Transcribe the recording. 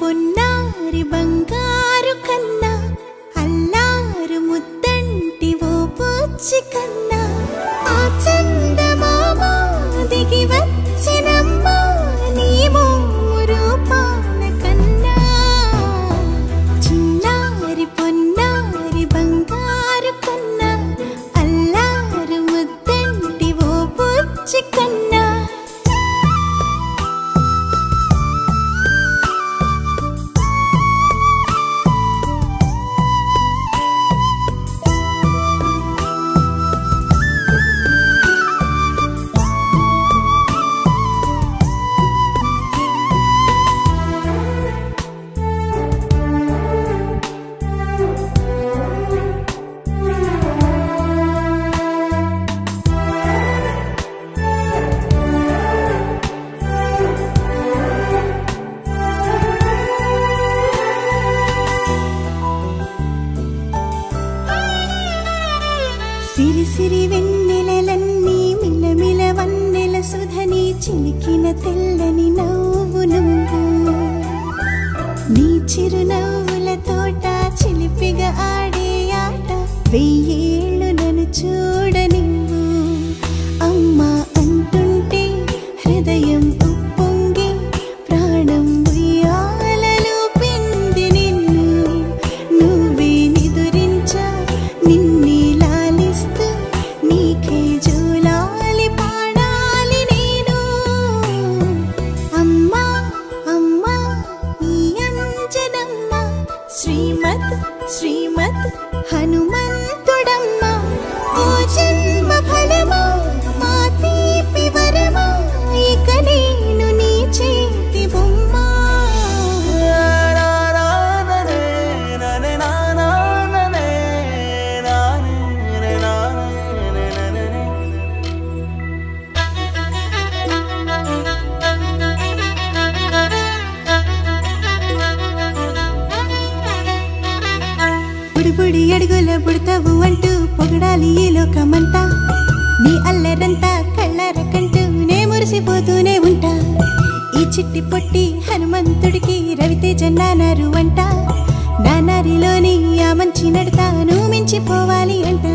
పొన్నారి బంగారు కన్నా అల్లారు ముద్దంటి ఓ పుచ్చి కన్నా ఆ చందమామ దిగి వచ్చినమ్మా నీ రూపాల కన్నా చిన్నారి పొన్నారి బంగారు కన్నా అల్లారు ముద్దంటి ఓ పుచ్చి కన్నా సిరి సిరి వెన్నెలలన్నీ మిలమిల వన్నెల సుధని చిలికిన తెల్లని నవ్వు నువ్వు నీ చిరునవ్వుల తోట చిలిపిగా ఆడే ఆట వెయ్యేళ్ళు నన్ను చూడ నువ్వు అమ్మా అంటుంటే హృదయం ఉప్పొంగి ప్రాణం ఉయ్యాలలో పిండి నిన్ను నువ్వే నిదురించా నిన్నే నీకే జూలాలి పాడాలి నేను అమ్మా అమ్మా ఈ అంజనమ్మ శ్రీమత్ శ్రీమత్ హనుమంతుడమ్మ ఓ జన్మ ఫలమా మా తీపి వరమా ఇక నేను నీ చేతి బొమ్మ బుడి అడుగుల బుడతావు అంటూ పొగడాలి ఈ లోకమంతా నీ అల్లరంతా కళ్ళారకంటూ నే మురిసిపోతూనే ఉంటా ఈ చిట్టి పొట్టి హనుమంతుడికి రవితేజ నానారు అంట నానారిలోని ఆ మంచి నడతాను మించిపోవాలి అంట